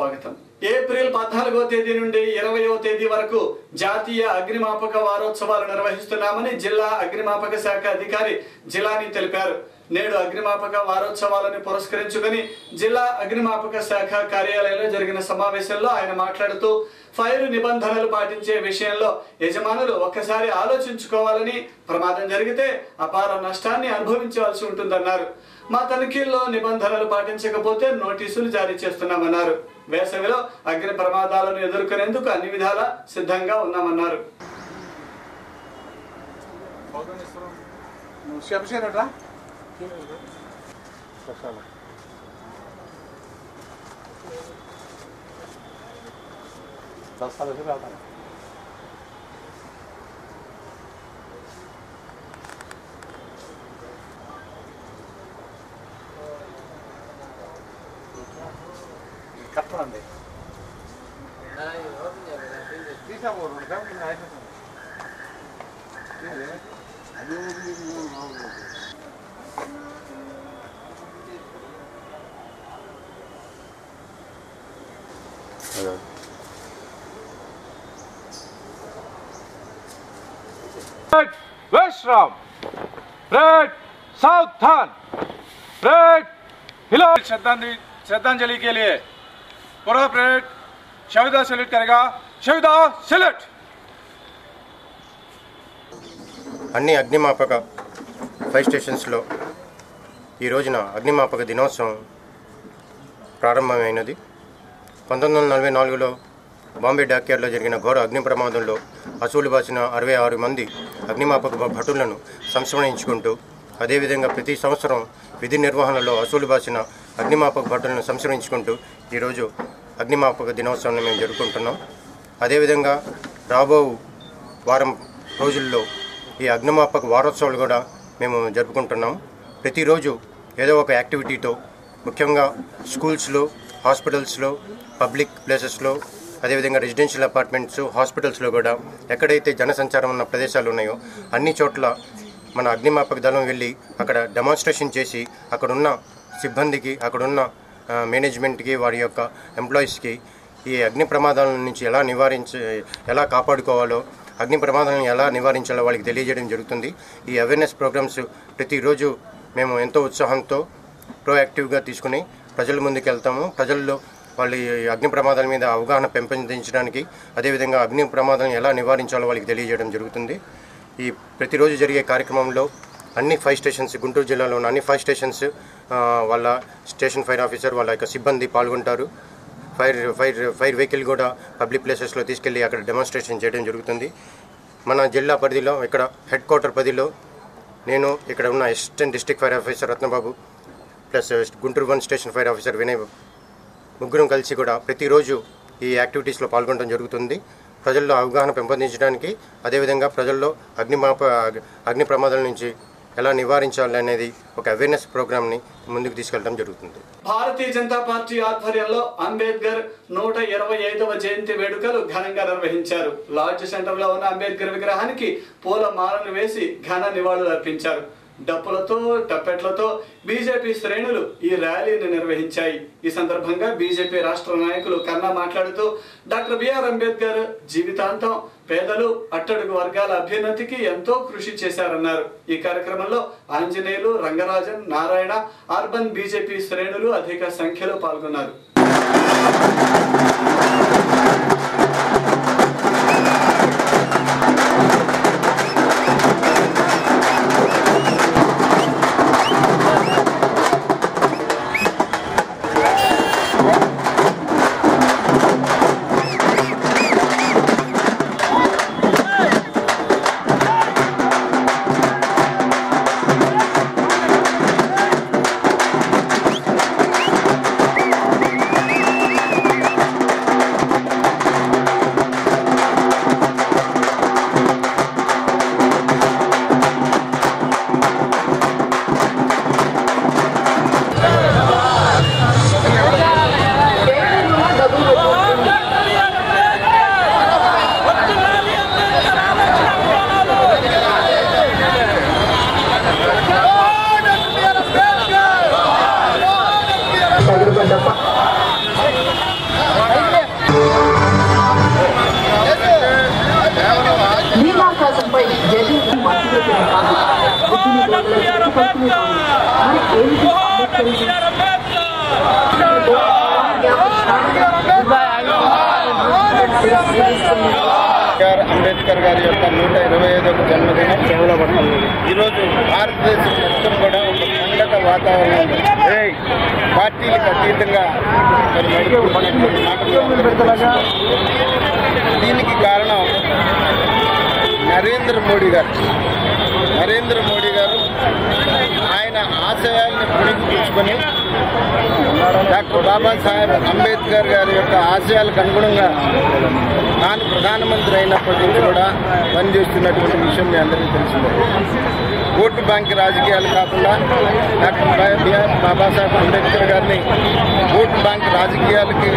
స్వాగతం. ఏప్రిల్ 14వ తేదీ నుండి 20వ తేదీ వరకు జాతీయ అగ్నిమాపక వారోత్సవాలు నిర్వహిస్తున్నామని జిల్లా అగ్నిమాపక శాఖ అధికారి జిలాని తెలిపారు. నేడు అగ్నిమాపక వారోత్సవాలను పురస్కరించుకుని జిల్లా అగ్నిమాపక శాఖ కార్యాలయంలో జరిగిన సమావేశంలో ఆయన మాట్లాడుతూ ఫైర్ నిబంధనలు పాటించే విషయంలో యజమానులు ఒక్కసారి ఆలోచించుకోవాలని, ప్రమాదం జరిగితే అపార నష్టాన్ని అనుభవించాల్సి ఉంటుందన్నారు. మా తనిఖీల్లో నిబంధనలు పాటించకపోతే నోటీసులు జారీ చేస్తున్నామన్నారు. వేసవిలో అగ్ని ప్రమాదాలను ఎదుర్కొనేందుకు అన్ని విధాలా సిద్ధంగా ఉన్నామన్నారు. కట్టండి West Ram, Red Southern, Red Hill. श्रद्धांजलि के लिए पूरा परेड शहीदा सैल्यूट करेगा. शहीदा सैल्यूट. అన్ని అగ్నిమాపక ఫైర్ స్టేషన్స్లో ఈ రోజున అగ్నిమాపక దినోత్సవం ప్రారంభమైనది. 1944లో బాంబే డాక్యార్డ్లో జరిగిన ఘోర అగ్ని ప్రమాదంలో అసూలు బాసిన 66 మంది అగ్నిమాపక భటులను సంస్మరించుకుంటూ, అదేవిధంగా ప్రతి సంవత్సరం విధి నిర్వహణలో అసూలు బాసిన అగ్నిమాపక భటులను సంస్మరించుకుంటూ ఈరోజు అగ్నిమాపక దినోత్సవాన్ని మేము జరుపుకుంటున్నాం. అదేవిధంగా రాబో వారం రోజుల్లో ఈ అగ్నిమాపక వారోత్సవాలు కూడా మేము జరుపుకుంటున్నాం. ప్రతిరోజు ఏదో ఒక యాక్టివిటీతో, ముఖ్యంగా స్కూల్స్లో, హాస్పిటల్స్లో, పబ్లిక్ ప్లేసెస్లో, అదేవిధంగా రెసిడెన్షియల్ అపార్ట్మెంట్స్, హాస్పిటల్స్లో కూడా ఎక్కడైతే జనసంచారం ఉన్న ప్రదేశాలు ఉన్నాయో అన్ని చోట్ల మన అగ్నిమాపక దళం వెళ్ళి అక్కడ డెమాన్స్ట్రేషన్ చేసి అక్కడున్న సిబ్బందికి, అక్కడున్న మేనేజ్మెంట్కి, వారి యొక్క ఎంప్లాయీస్కి ఈ అగ్ని ప్రమాదాల నుంచి ఎలా కాపాడుకోవాలో, అగ్ని ప్రమాదాలను ఎలా నివారించాలో వాళ్ళకి తెలియజేయడం జరుగుతుంది. ఈ అవేర్నెస్ ప్రోగ్రామ్స్ ప్రతిరోజు మేము ఎంతో ఉత్సాహంతో ప్రోయాక్టివ్గా తీసుకుని ప్రజల ముందుకు వెళ్తాము. ప్రజల్లో వాళ్ళ అగ్ని ప్రమాదాల మీద అవగాహన పెంపొందించడానికి, అదేవిధంగా అగ్ని ప్రమాదాలను ఎలా నివారించాలో వాళ్ళకి తెలియజేయడం జరుగుతుంది. ఈ ప్రతిరోజు జరిగే కార్యక్రమంలో అన్ని ఫైర్ స్టేషన్స్, గుంటూరు జిల్లాలో ఉన్న అన్ని ఫైర్ స్టేషన్స్ వాళ్ళ స్టేషన్ ఫైర్ ఆఫీసర్, వాళ్ళ యొక్క సిబ్బంది పాల్గొంటారు. ఫైర్ వెహికల్ కూడా పబ్లిక్ ప్లేసెస్లో తీసుకెళ్ళి అక్కడ డెమాన్స్ట్రేషన్ చేయడం జరుగుతుంది. మన జిల్లా పరిధిలో ఇక్కడ హెడ్ క్వార్టర్ పరిధిలో నేను, ఇక్కడ ఉన్న assistant district fire officer Ratnababu plus Guntur 1 station fire officer Vinay, ముగ్గురం కలిసి కూడా ప్రతిరోజు ఈ యాక్టివిటీస్లో పాల్గొనడం జరుగుతుంది. ప్రజల్లో అవగాహన పెంపొందించడానికి, అదేవిధంగా ప్రజల్లో అగ్ని ప్రమాదాల నుంచి ఎలా నివారించాలి అనేది ఒక అవేర్నెస్ ప్రోగ్రామ్ని ముందుకు తీసుకెళ్ళడం జరుగుతుంది. భారతీయ జనతా పార్టీ ఆధ్వర్యంలో అంబేద్కర్ 125వ జయంతి వేడుకలు ఘనంగా నిర్వహించారు. లాడ్జ్ సెంటర్లో ఉన్న అంబేద్కర్ విగ్రహానికి పూల మాలలు వేసి ఘన నివాళులు అర్పించారు. డప్పులతో, టప్పెట్లతో బీజేపీ శ్రేణులు ఈ ర్యాలీని నిర్వహించాయి. ఈ సందర్భంగా బీజేపీ రాష్ట్ర నాయకులు కన్నా మాట్లాడుతూ డాక్టర్ బిఆర్ అంబేద్కర్ జీవితాంతం పేదలు, అట్టడుగు వర్గాల అభ్యున్నతికి ఎంతో కృషి చేశారన్నారు. ఈ కార్యక్రమంలో ఆంజనేయులు, రంగరాజన్, నారాయణ, అర్బన్ బీజేపీ శ్రేణులు అధిక సంఖ్యలో పాల్గొన్నారు. అంబేద్కర్ గారి యొక్క 125వ జన్మదినం ఈరోజు భారతదేశం మొత్తం కూడా ఒక పండగ వాతావరణం పార్టీలకు అతీతంగా దీనికి కారణం నరేంద్ర మోడీ గారు ఆయన ఆశయాల్ని పుణికిపుచ్చుకొని డాక్టర్ బాబాసాహెబ్ అంబేద్కర్ గారి యొక్క ఆశయాలకు అనుగుణంగా తాను ప్రధానమంత్రి అయినప్పటి నుంచి కూడా పనిచేస్తున్నటువంటి విషయం మీ అందరికీ తెలిసిందే. ఓటు బ్యాంక్ రాజకీయాలు కాకుండా డాక్టర్ బాబాసాహెబ్ అంబేద్కర్ గారిని ఓటు బ్యాంక్ రాజకీయాలకి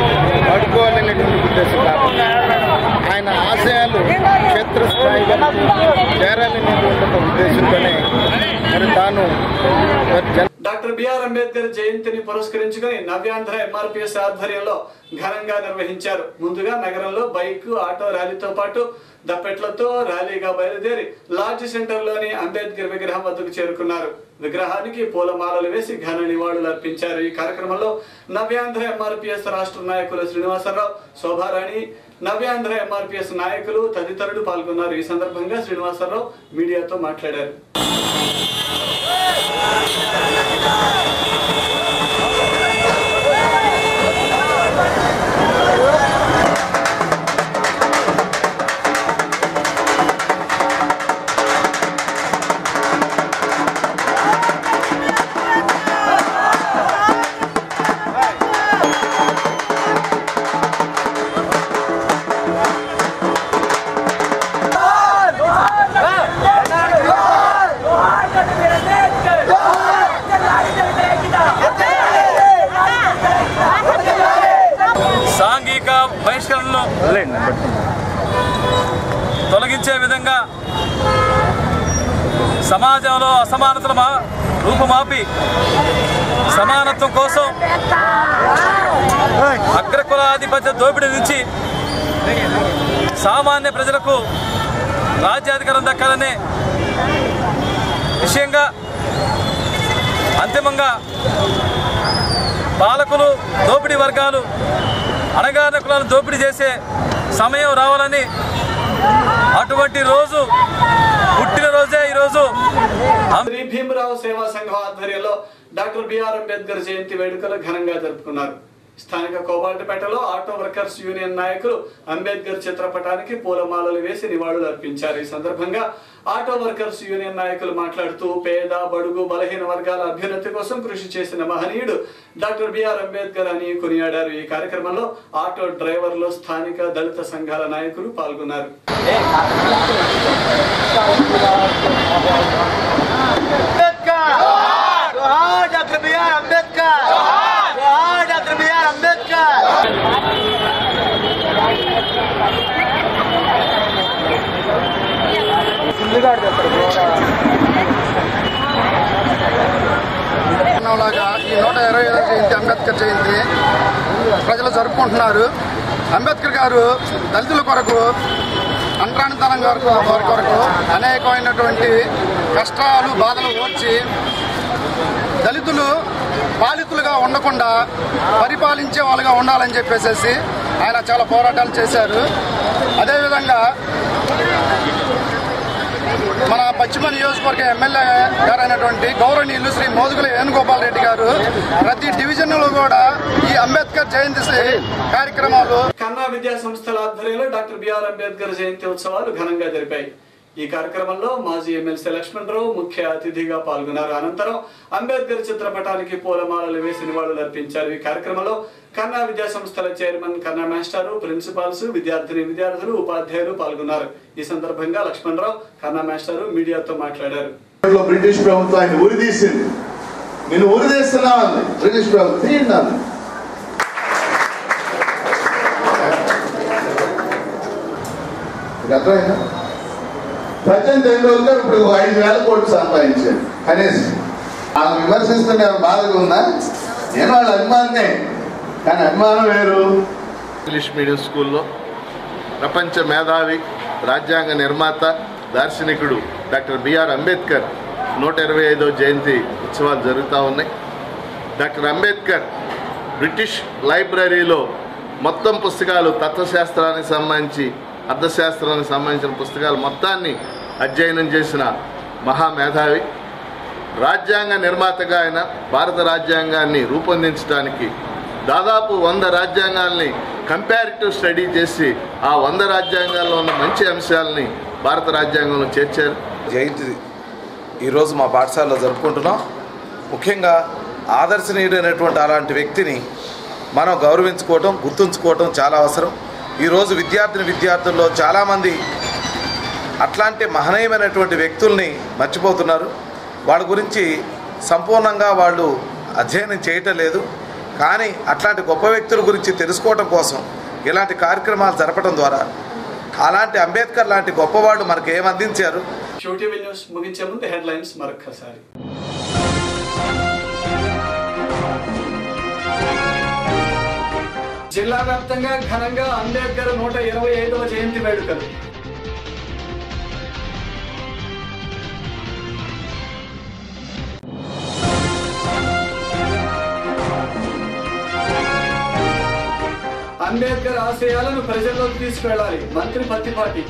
వాడుకోవాలనేటువంటి ఉద్దేశం కాకుండా ఆయన ఆశయాలు క్షేత్రస్థాయి వరకు చేరాలనేటువంటి ఒక ఉద్దేశంతోనే మరి తాను డాక్టర్ బిఆర్ అంబేద్కర్ జయంతిని పురస్కరించుకుని నవ్యాంధ్ర ఎంఆర్పీఎస్ ఆధ్వర్యంలో ఘనంగా నిర్వహించారు. ముందుగా నగరంలో బైక్ ఆటో ర్యాలీతో పాటు దప్పెట్లతో ర్యాలీగా బయలుదేరి లాడ్జ్ సెంటర్లోని అంబేద్కర్ విగ్రహం వద్దకు చేరుకున్నారు. విగ్రహానికి పూలమాలలు వేసి ఘన నివాళులు అర్పించారు. ఈ కార్యక్రమంలో నవ్యాంధ్ర ఎంఆర్పీఎస్ రాష్ట్ర నాయకులు శ్రీనివాసరావు, శోభారాణి, నవ్యాంధ్ర ఎంఆర్పీఎస్ నాయకులు తదితరులు పాల్గొన్నారు. ఈ సందర్భంగా శ్రీనివాసరావు మీడియాతో మాట్లాడారు. సాంఘిక బహిష్కరణలు తొలగించే విధంగా సమాజంలో అసమానతల రూపుమాపి సమానత్వం కోసం అగ్రకులాధిపత్య దోపిడీ నుంచి సామాన్య ప్రజలకు రాజ్యాధికారం దక్కాలనే విషయంగా అంతిమంగా పాలకులు దోపిడీ వర్గాలు అణగారిన కులాలను దోపిడీ చేసే సమయం రావాలని అటువంటి రోజు పుట్టినరోజే ఈరోజు శ్రీ భీమరావు సేవా సంఘం ఆధ్వర్యంలో డాక్టర్ బిఆర్ అంబేద్కర్ జయంతి వేడుకలు ఘనంగా జరుపుకున్నారు. స్థానిక కోబాల్టిపేటలో ఆటో వర్కర్స్ యూనియన్ నాయకులు అంబేద్కర్ చిత్రపటానికి పూలమాలలు వేసి నివాళులు అర్పించారు. ఈ సందర్భంగా ఆటో వర్కర్స్ యూనియన్ నాయకులు మాట్లాడుతూ పేద, బడుగు, బలహీన వర్గాల అభ్యున్నతి కోసం కృషి చేసిన మహనీయుడు డాక్టర్ బిఆర్ అంబేద్కర్ అని కొనియాడారు. ఈ కార్యక్రమంలో ఆటో డ్రైవర్లు, స్థానిక దళిత సంఘాల నాయకులు పాల్గొన్నారు. లాగా ఈ 125వ జయంతి అంబేద్కర్ జయంతి ప్రజలు జరుపుకుంటున్నారు. అంబేద్కర్ గారు దళితుల కొరకు, అంటరానితనం కొరకు అనేకమైనటువంటి కష్టాలు, బాధలు ఓర్చి దళితులు పాలితులుగా ఉండకుండా పరిపాలించే వాళ్ళుగా ఉండాలని చెప్పేసి ఆయన చాలా పోరాటాలు చేశారు. అదేవిధంగా మన పశ్చిమ నియోజకవర్గ ఎమ్మెల్యే గారైనటువంటి గౌరవనీయులు శ్రీ మోదుగుల వేణుగోపాల్ రెడ్డి గారు ప్రతి డివిజన్ లో కూడా ఈ అంబేద్కర్ జయంతి కార్యక్రమాలు కన్నా విద్యా సంస్థల ఆధ్వర్యంలో డాక్టర్ బిఆర్ అంబేద్కర్ జయంతి ఉత్సవాలు ఘనంగా జరిపాయి. ఈ కార్యక్రమంలో మాజీ ఎమ్మెల్సీ లక్ష్మణరావు ముఖ్య అతిథిగా పాల్గొన్నారు. అనంతరం అంబేద్కర్ చిత్రపటానికి పూలమాలలు వేసి నివాళులు అర్పించారు. ఈ కార్యక్రమంలో కన్నా విద్యా సంస్థల చైర్మన్ కన్నా మాస్టారు, ప్రిన్సిపాల్స్, విద్యార్థులు, ఉపాధ్యాయులు పాల్గొన్నారు. ఈ సందర్భంగా లక్ష్మణరావు, కన్నా మాస్టారు మీడియాతో మాట్లాడారు. బ్రిటిష్ ప్రభుత్వం ఆయన ఉరిదీసింది. నేను ఉరిదీస్తున్నాను బ్రిటిష్ ప్రభుత్వం తీయండి. అర్థమైందా? సచిన్ టెండూల్కర్ ఇప్పుడు 5,000 కోట్లు సంపాదించాడు అనేసి వాళ్ళు విమర్శిస్తుంటే బాధగా ఉందా? నేను వాళ్ళ అభిమానే, కానీ అభిమానం వేరు. ఇంగ్లీష్ మీడియం స్కూల్లో ప్రపంచ మేధావి, రాజ్యాంగ నిర్మాత, దార్శనికుడు డాక్టర్ బిఆర్ అంబేద్కర్ 125వ జయంతి ఉత్సవాలు జరుగుతూ ఉన్నాయి. డాక్టర్ అంబేద్కర్ బ్రిటిష్ లైబ్రరీలో మొత్తం పుస్తకాలు తత్వశాస్త్రానికి సంబంధించి అర్థశాస్త్రానికి సంబంధించిన పుస్తకాలు మొత్తాన్ని అధ్యయనం చేసిన మహామేధావి. రాజ్యాంగ నిర్మాతగా ఆయన భారత రాజ్యాంగాన్ని రూపొందించడానికి దాదాపు 100 రాజ్యాంగాల్ని కంపారిటివ్ స్టడీ చేసి ఆ 100 రాజ్యాంగాల్లో ఉన్న మంచి అంశాలని భారత రాజ్యాంగంలో చేర్చారు. జయంతి ఈరోజు మా పాఠశాలలో జరుపుకుంటున్నాం. ముఖ్యంగా ఆదర్శనీయుడైనటువంటి అలాంటి వ్యక్తిని మనం గౌరవించుకోవటం, గుర్తుంచుకోవటం చాలా అవసరం. ఈరోజు విద్యార్థుల్లో చాలామంది అట్లాంటి మహనీయమైనటువంటి వ్యక్తుల్ని మర్చిపోతున్నారు. వాళ్ళ గురించి సంపూర్ణంగా వాళ్ళు అధ్యయనం చేయటం లేదు. కానీ అట్లాంటి గొప్ప వ్యక్తుల గురించి తెలుసుకోవటం కోసం ఇలాంటి కార్యక్రమాలు జరపడం ద్వారా అలాంటి అంబేద్కర్ లాంటి గొప్పవాళ్ళు మనకు ఏం అందించారు. QTV న్యూస్ ముగించే ముందు హెడ్లైన్స్ మరొకసారి. జిల్లా వ్యాప్తంగా ఘనంగా అంబేద్కర్ 125వ జయంతి వేడుకలు. అంబేద్కర్ ఆశయాలను ప్రజల్లోకి తీసుకువెళ్లాలి, మంత్రి పత్తిపాటి.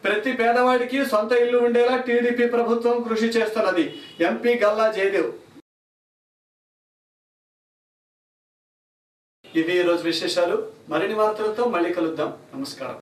ప్రతి పేదవాడికి సొంత ఇల్లు ఉండేలా టీడీపీ ప్రభుత్వం కృషి చేస్తున్నది, ఎంపీ గల్లా జయదేవ్. ఇవి ఈ రోజు విశేషాలు. మరిన్ని వార్తలతో మళ్ళీ కలుద్దాం. నమస్కారం.